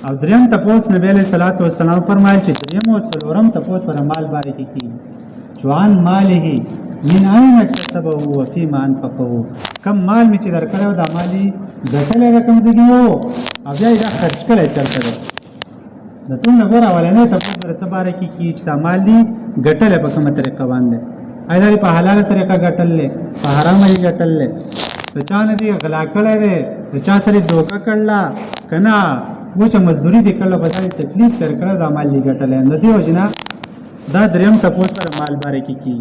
او دریم تپوس نبی علیہ الصلوۃ والسلام فرمایل چې دریم او څلورم تپوس پر مال باندې کی جوان ماله من اين اكتسبه وفيما انفقه کم مال می چې درکړو د مالی ګټلې رقم زګیو او بیا دا خرج کړی چلته د ټول غوړه ولنه تپوس در څه باره کی چې د مالی ګټلې په کومه طریقه باندې ایداري په حلاله طریقه ګټلې په حرامه یې ګټلې ته چا نه دی غلا کړی دی ته چا سره دوکا کړلا کنا و چې مزدوري دې کړله په ځای تکلیف تر کړه د مال لګټلې نو دی وجنا دا دریم تپوس پر مال باره کی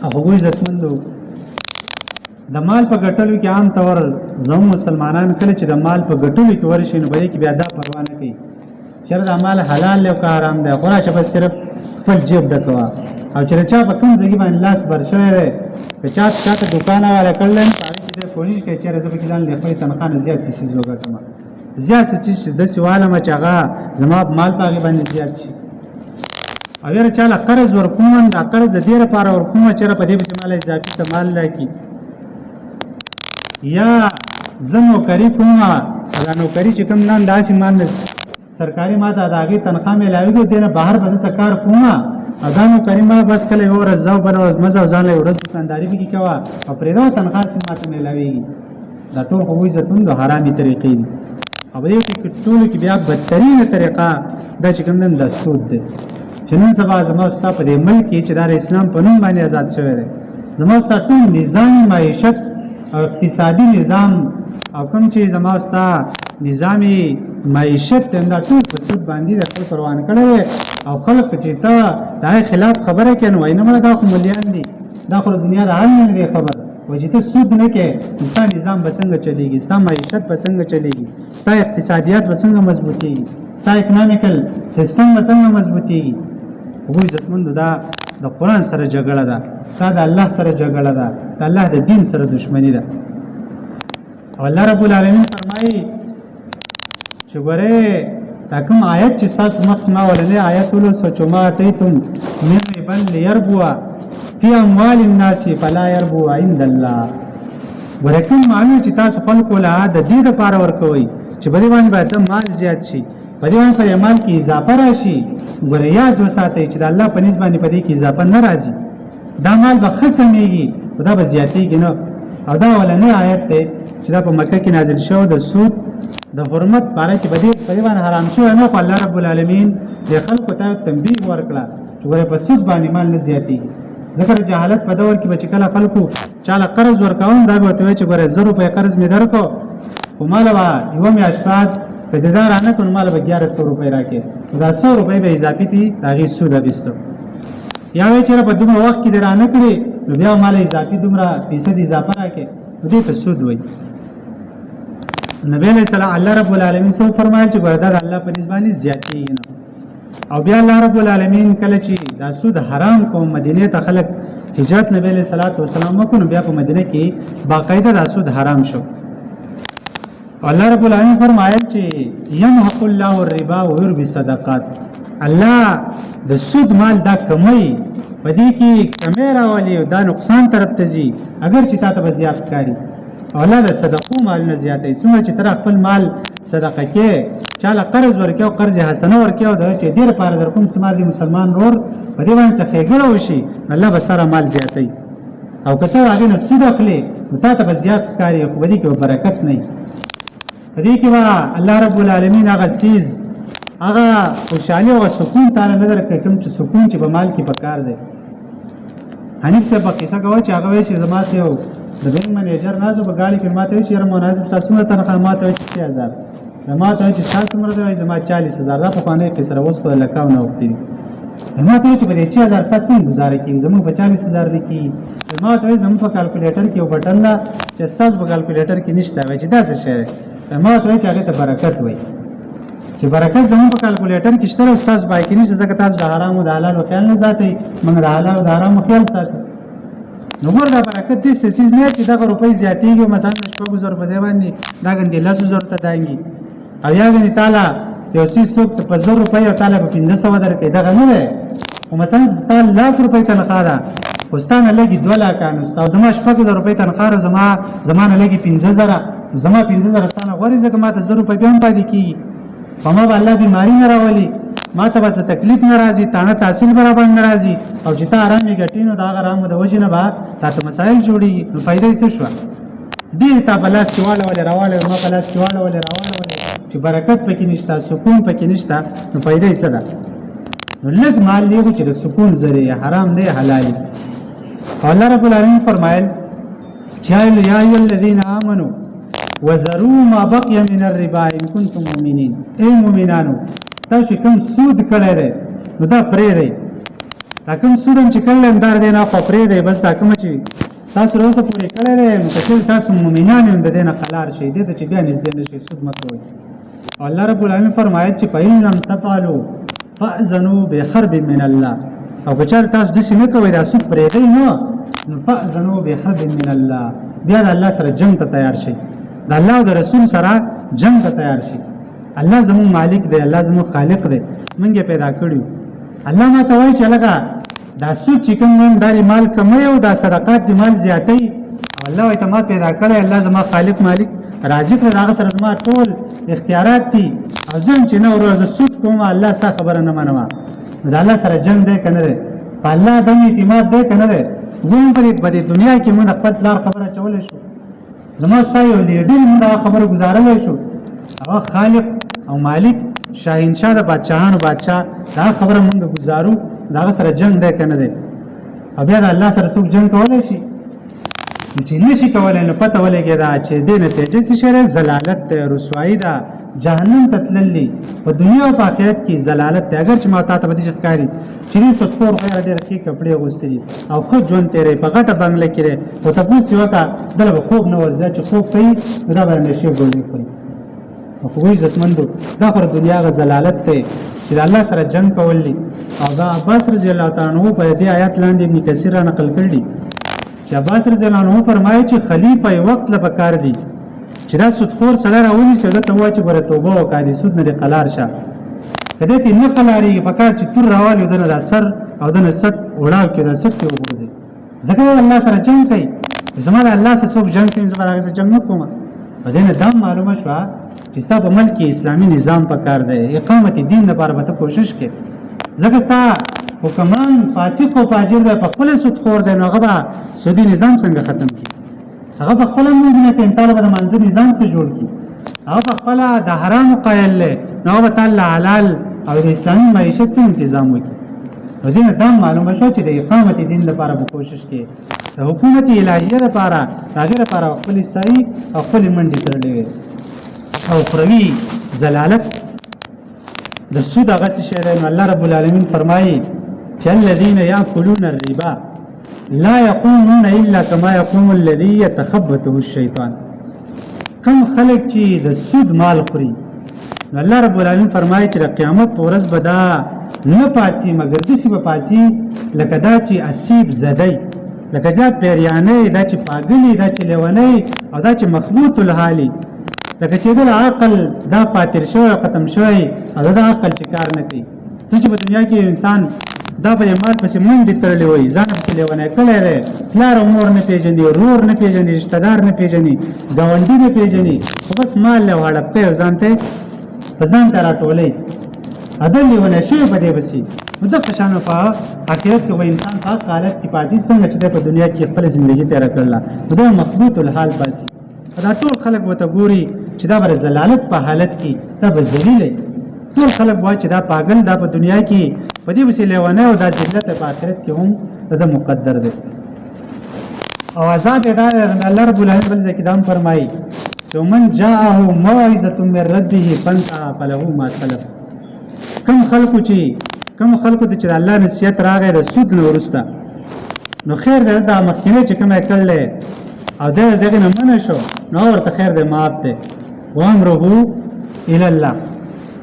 هغه عزتمندو د مال په ګټلو کې عام طور زمو مسلمانان کله چې د مال په ګټلو کې ورشي نو به کې بیا دا پروا نه کوي چې دا مال حلال او حرام دی خو راشه بس صرف خپل جیب دکوا او چې چا په کوم ځای باندې لاس برشوي دی چې چا ته دکان والا کړل نو هغه کې کوشش کوي چې رزق کې ځان له خپل تنخواه نه زیات شي وګټم زیات شي د سواله ما چې هغه زما مال په هغه باندې زیات شي اگر چاله قرض ورکوم دا قرض د دې لپاره ورکوم چې په دې په مال اضافي ته مال لکې یا زمو کری کومه دا نو کری چې کوم نن داسې مان سرکاري ماته اداګي تنخواه ملاوي دي نه بهر به سکار کومه اذانو کریمه بس کله یو ورځ زو بل ورځ مزه ځان له ورځ دکانداري به کیوا او پرېدا تنخواه سم ماته ملاوي دا ټول خو عزتون د حرامي طریقې دي او دې کې ټول کې بیا بدترینه طریقه دا چې کوم نن د سود دي چې نن سبا زموږ ستا په دې ملک کې چې د اسلام په نوم باندې آزاد شوی دی زموږ ستا ټول نظام معیشت او اقتصادي نظام او کوم چې زموږ ستا نظامي معیشت دا ټول په سود باندې د خپل پروان کړی او خلک چې ته دا خلاف خبره کوي نو اینه دا خو مليان دي دا خو دنیا د حال نه دی خبر و چې ته سود نه کې ستا نظام به څنګه چلیږي ستا معیشت به څنګه چلیږي ستا اقتصادیات به څنګه مضبوطیږي ستا اکنامیکل سیستم به څنګه مضبوطیږي وګورئ عزتمند دا د قران سره جګړه ده دا د الله سره جګړه ده د الله د دین سره دښمنی ده او الله رب العالمین فرمایي چې ګوره دا کوم آیت چې تاسو مخ ما ولنه آیت ول سوچما تیتم من ربن ليربوا فی اموال الناس فلا يربوا عند الله ورکه معنی چې تاسو خلکو له د دې لپاره ورکوي چې بری باندې باید مال زیات شي بری باندې پر مال کې اضافه راشي ګوره یاد وساتئ چې د الله په نسبت باندې په دې کې اضافه نه راځي دا مال به ختمېږي دا به زیاتېږي نه او دا ولنه آیت ته چې دا په مکه کې نازل شو د سود د حرمت باره کې بدی تقریبا حرام شو نو الله رب العالمین د خلکو ته تنبیه ورکړه چې ګوره په سود باندې مال نه زیاتېږي ذکر جهالت په دور کې بچ کله خلکو چاله قرض ورکاون دا به ته چې ګوره 100 روپے قرض می درکو او مال وا یو می اشفاق په دې نه کوم مال به 1100 روپے راکې دا 100 روپے به اضافي دي داغي سود اغستو یا وی چې په دومره وخت کې درانه کړی نو بیا مال اضافي دومره فیصد اضافه راکې دې ته سود وایي نبی علیہ السلام الله رب العالمین سو فرمایي چې ګردا الله په نسبانی زیاتی نه او بیا الله رب العالمین کله چې دا سود حرام کوم مدینه ته خلق هجرت نبی علیہ الصلوۃ والسلام وکړو بیا په مدینه کې باقاعده دا سود حرام شو الله رب العالمین فرمایي چې يمحق الله الربا ويربي الصدقات الله د سود مال دا کمای پدې کې کمیرا والی دا نقصان طرف ته ځي اگر چې تاسو به زیات کاری الله د صدقو مال نه زیاتې څومره چې تر خپل مال صدقه کې چاله قرض ورکیو قرض حسنه ورکیو د چې ډیر پاره در کوم سمادي مسلمان نور په دې باندې څخه ګړو شي الله به سره مال زیاتې او کته هغه نه سود اخلي متاته به زیات کاری خو دې کې برکت نه دې کې وا الله رب العالمین هغه سیز هغه خوشالي او سکون تعالی نظر کوي کوم چې سکون چې په مال کې پکار دی حنیف سے په قصه کوي چې هغه چې زما ته یو د بینک منیجر نازو په غاړي کې ماته چې مناسب تاسو ته تنخواه ماته 6000 ماته چې تاسو مرده زما 40000 دا په خانه کې سره اوس په لکاو نه وختي ماته چې په 6000 تاسو گزارې کې زمو په 40000 لکی ماته زمو په کیلکولیټر کې یو بٹن لا چې تاسو په کیلکولیټر کې نشته وای چې دا څه شی ماته چې هغه ته برکت وای چې برکت زمو په کیلکولیټر کې شته استاد بای کې نشته ځکه تاسو د حرام او د حلال خیال نه ساتي موږ د حلال او د حرام خیال ساتي نو ګوردا برکت دې سیس نه چې دا روپۍ زیاتېږي مثلا شپږ زر په ځای باندې دا ګندې 1000 ته دانګي او یا غني تعالی یو سیس څوک په 1000 روپۍ او تعالی په 1500 درکې دا غنه ده او مثلا تعالی 1000 روپۍ تنخواه ده خوستانه لګي 2 لک انو او زما شپږ زر روپۍ تنخواه زمانه لګي 15000 زما 15000 ستانه غوړي ځکه ما ته 1000 روپۍ هم پاتې کی په ما به الله بیماری نه راولي، ما ته به څه تکلیف نه راځي، تانه تحصیل برابر نه راځي، او چې ته آرامې ګټې نو د هغه آرامو د وجې نه به تا ته مسایل جوړېږي. نو فایده یې څه شوه؟ ډېر تا په لاس کې واړولې راواړولې، ما په لاس کې واړولې راواړولې، چې برکت پکې نشته، سکون پکې نشته، نو فایده یې څه ده؟ نو لږ مال دی چې د سکون ذریعه حرام دی حلال دی. الله رب العالمین فرمایل چې یا ایها الذین آمنوا وذروا ما بقي من الربا ان كنتم مؤمنین. اے مؤمنانو تاسو کوم سود کړی دی نو دا پرېږدئ، دا کوم سود چې کړی دا دی نه خو پرېږدئ، بس دا کوم چې تاسو اوسه پورې کړی دی نو که چېرې تاسو مؤمنان یو د دې نه خلار شئ، دې ته چې بیا نږدې نه شئ، سود مه کوئ. الله رب العالمین فرمایل چې فإن لم تفعلوا فأذنوا بحرب من الله. او که چېرې تاسو داسې نه کوئ دا سود پرېږدئ نو فأذنوا بحرب من الله، بیا د الله سره جنګ ته تیار شئ، د الله او د رسول سره جنګ ته تیار شئ. الله زمون مالک دی، الله زمون خالق دی، موږ یې پیدا کړیو. الله ما ته وایي چې لکه دا سود چې کوم نن دا مال کموي او دا صدقات دی مال زیاتوي، او الله وایي ته ما پیدا کړی، الله زما خالق مالک رازق دی، هغه سره زما ټول اختیارات دي، او زه چې نه ورځ سود کوم الله ستا خبره نه منم. د الله سره جنګ دی که نه دی؟ په الله دم اعتماد دی که نه دی؟ وم په دې دنیا کې موږ خپل پلار خبره اچولی شو، زما ستا یو لیډر موږ هغه خبره ګزارلی شو، هغه خالق او مالک شاهنشاه د بادشاهانو بادشاه دا خبره مونږ گزارو، دا سره جنگ دی کنه دی؟ او بیا د الله سره څوک جنگ کولای شي؟ چې نشي کولای نو پته ولګي دا چې دې نتیجه څه شری زلالت ده، رسوایی ده، جهنم ته تللی، په دنیا او په آخرت کې زلالت ده. اگر چې ما تا ته به دې ښکاري چې دې سپور غیر ډېر ښې کپړې اغوستلي او ښه ژوند تېری په غټه بنګله کې دی، خو تپوس یې وکړه دله به خوب نه ورځي، چې خوب کوي نو دا به نشي ګولې خوري. خو عزتمندو دا پر دنیا غ زلالت ته چې الله سره جنگ کول دي. او دا عباس رضی الله تعالی عنہ په دې آیات لاندې ابن کثیر نقل کړی چې عباس رضی الله عنہ فرمایي چې خلیفہ وخت لپاره کار دی چې دا سودخور سره راونی څنګه ته وایي چې بره توبه وکړي، سود نه قلار شه، کله ته نه قلاري په کار چې تور راوالي دنه د سر او دنه سټ وړاو کې د سټ وګورځي. ځکه الله سره جنگ کوي، زموږ الله سره څوک جنگ کوي، زموږ هغه سره جنگ نه کوم. په دې نه دا معلومه شوه چې ستا په ملک کې اسلامي نظام پکار دی، اقامت دین لپاره به ته کوشش کې. ځکه ستا حکمان فاسق او فاجر دی، په خپل سودخور دی، نو هغه به سودي نظام څنګه ختم کړي؟ هغه په خپل منځ نه کې انتاله به د منځ نظام څه جوړ کړي؟ هغه په خپل د حرام قایل دی، نو هغه به تعالی حلال او د اسلامي معیشت څه تنظیم وکړي. په دې نه دا معلومه شوه چې د اقامت دین لپاره به کوشش کې، د حکومت الهیه لپاره هغه لپاره خپل صحیح او خپل منډي ترلې او پروي زلالت د سود هغه څه شی دی. الله رب العالمین فرمایي چې الذين ياكلون الربا لا يقومون الا كما يقوم الذي يتخبطه الشيطان. کوم خلک چې د سود مال خوري، الله رب العالمین فرمایي چې د قیامت په ورځ به دا نه پاتې مګر داسې به پاتې لکه دا چې اسیب زدی، لکه جا پیریانې، دا چې پاګلی، دا چې لیونی، او دا چې مخبوط الحالي، لکه چې د عقل دا فاتر شوی ختم شوی، او دا عقل چې کار نه کوي. څنګه چې په دنیا کې انسان دا په مال پسې منډې تړلی وي، ځان پسې لیونی کړی دی، پلار او مور نه پېژني، ورور نه پېژني، رشته دار نه پېژني، ګاونډي نه پېژني، خو بس مال له هړپ کوي او ځان ته په ځان ته راټولوي، عدل لیونی شوی په دې پسې. نو دغه شان په آخرت کې به انسان په هغه حالت کې پاتې څنګه چې په دنیا کې خپله زندګي تېره کړله، نو دا مخبوط الحال پاتې. دا ټول خلک ورته ګوري چې دا به زلالت په حالت کې دا به ذلیل، ټول خلک وایي چې دا پاگل، دا په دنیا کې په دې پسې لیونی او دا ذلت په آخرت کې هم دا مقدر دی. او عذاب دا الله رب العالمین بل ځای کې دا هم فرمایي چې من جاءه موعظة من ربه فانتهى فله ما سلف. کوم خلکو چې الله نصیحت راغی د سود نه وروسته، نو خیر دی دا مخکینی چې کوم یې کړلی او دغه نه منع شو، نو ورته خیر دی معاف دی. وامره الی الله،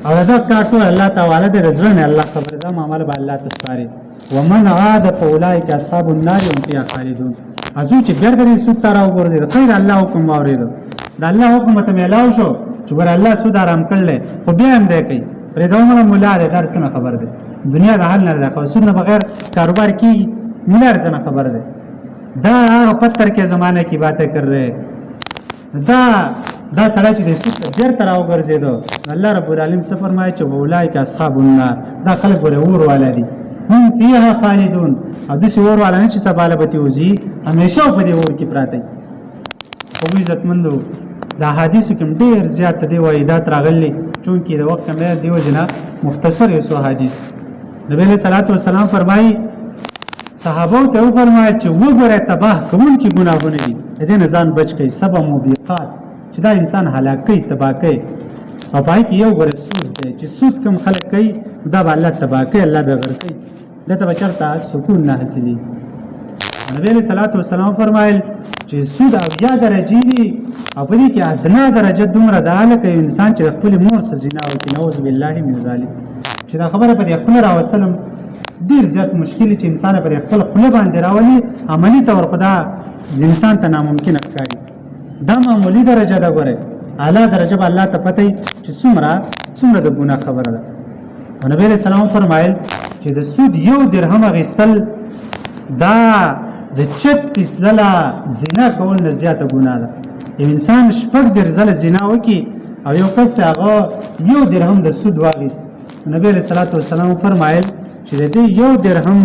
او دا کار ټول الله تعالی د زړه نه الله خبر ده، معامله به الله ته سپاري. ومن عاد فاولئک اصحاب النار هم فیها خالدون. ازو چې ګرځي سود تر او ګرځي خیر الله حکم اوریدو، د الله حکم ته ملاو شو چې ګور الله سود آرام کړل، خو بیا هم دی کوي پرې دومره مولا دې درڅنه خبر ده، دنیا د حال نه ده، خو سود نه بغیر کاروبار کی مولا درڅنه خبر ده. دا هغه پتر کې زمانه کی باتیں کر رہے، دا دا سړی چې د سود ته بیرته راوګرځېدو الله رب العالمین څه فرمایي چې اولئک اصحاب النار دا خلک ورې اور والا دي هم فیها خالدون او داسې اور والا نه چې سبا له به ترې وځي همیشه په دې اور کې پراته خو عزتمندو د احادیثو کې ډېر زیات د دې واردات راغلي چونکې د وخت کمیت دی وجه نه مختصر یو څو حدیث نبی علیه صلوات والسلام فرمایي صحابو ته وفرمایل چې وګوره تباه کوونکي ګناهونه دي د دې نه ځان بچ کړئ سبع موبقات چې دا انسان هلاک کوي تباه کوي او پای کې یو ګوره سود دی چې سود کم خلک کوي دا به الله تباه کوي الله به غر کوي دته به چېرته سکون نه حاصلېږي نبی علیه صلوات والسلام فرمایل چې سود اویا درجې دي او په دې کې ادنا درجه دومره ده لکه انسان چې د خپلې مور سره زنا وکړي نعوذ بالله من ذلک چې دا خبره په دې خوله راوستلم ډېر زیات مشکل چې انسان په دې خپل خوله باندې راولي عملي طور په دا انسان ته ناممکن ښکاري دا معمولي درجه ده ګوره اعلی درجه به الله ته پته وي چې څومره د ګناه خبره ده او نبی علیه السلام فرمایل چې د سود یو درهم اخیستل دا د 36 ځله زنا کول نه زیاته ګناه ده یو انسان شپږ ځله زنا وکړي او یو کس هغه یو درهم د سود واخیست نبی علیه الصلاة والسلام فرمایل چې د دې یو درهم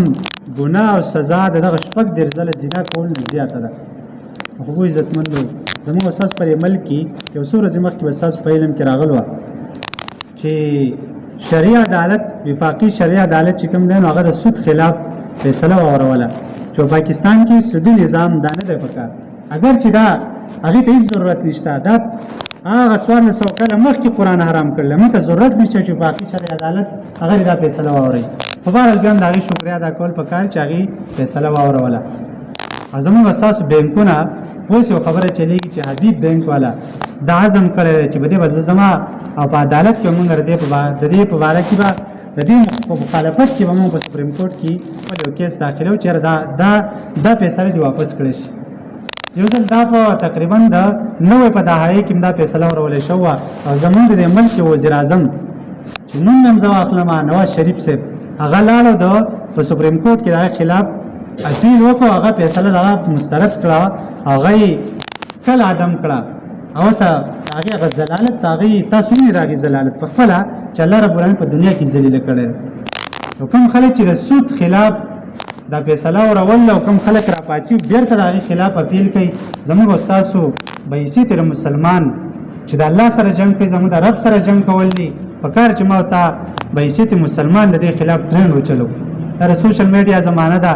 ګناه او سزا دغه شپږ ځله زنا کول نه زیاته ده خو عزتمندو زموږ اساس پر ملک کې یو څو ورځې مخکې به اساس په علم کې راغلو چې شرعي عدالت وفاقي شرعي عدالت چې کوم دی نو هغه د سود خلاف فیصله واوروله چې پاکستان کې سودي نظام دا نه دی پکار اگر چې دا هغې ته هېڅ ضرورت نشته دا هغه 1400 کاله مخکې قرآن حرام کړل موږ ته ضرورت نشته چې وفاقي شرعي عدالت هغه دا فیصله واوري په بهرحال بیا هم د هغې شکریا ادا کول پکار چې هغې فیصله واوروله زموږ اساسو بینکونه اوس یو خبره چلیږي چې حبیب بینک والا دا عزم کړی چې به دې به زه زما او په عدالت کې مونږ د دې په باره کې به د دې په مخالفت کې به مونږ په سپریم کورټ کې خپل یو کیس داخلو چې دا فیصله دې واپس کړی شي یو ځل دا په تقریبا د 90 په دهایي کې دا فیصله ورولې شو او زمونږ د ملک وزیر اعظم چې نوم هم زه واخلم نواز شریف صاحب هغه لاړو د په سپریم کورټ کې د خلاف اپیل وکړو هغه فیصله دغه مسترد کړه هغه کله عدم کړه او هغه غزلالت هغه تاسو نه راګي زلالت په خپل چې الله رب العالمین په دنیا کې ذلیل کړي نو کوم خلک چې د سود خلاف دا فیصله ورول او کوم خلک را پاتې بیرته دغه خلاف اپیل کوي زموږ استادو بایسي تر مسلمان چې د الله سره جنگ کوي زموږ د رب سره جنگ کول دي په کار چې ما ته بایسي مسلمان د دې خلاف ترن وچلو دا سوشل میډیا زمانه ده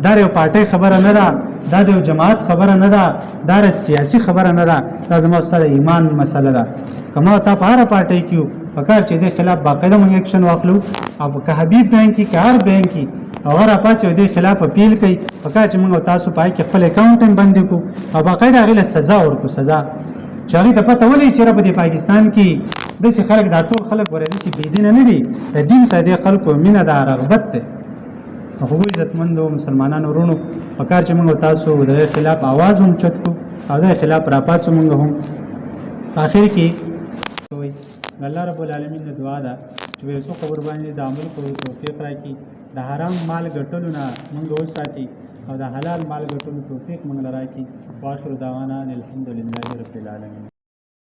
دا یو پارټي خبره نه ده دا یو جماعت خبره نه ده دا سیاسي خبره نه ده دا زموږ سره ایمان مسله ده کما تا په هر پارټي کې فکر چې د خلاف باقاعده موږ اکشن واخلو او که حبیب بینک کې کار بینک کې او هر پاتې د خلاف اپیل کوي فکر چې موږ تاسو پای کې خپل اکاونټ بند کو او باقاعده غیله سزا ورکو سزا چې هغه ته پته ولې چې په پاکستان کې داسې خلک دا ټول خلک ورته چې بيدین نه دي د دین سره د خلکو مینه ده رغبت ده خو عزتمندو مسلمانانو ورونو پکار چې موږ تاسو د خلاف आवाज هم چت کو او د خلاف را پاسو موږ هم اخر کې وي الله رب العالمین دعا ده چې وسو خبر باندې د عمل کولو توفیق راکړي د حرام مال ګټلو نه موږ وساتي او د حلال مال ګټلو توفیق موږ لراکړي واخر دعوانا الحمدلله رب العالمین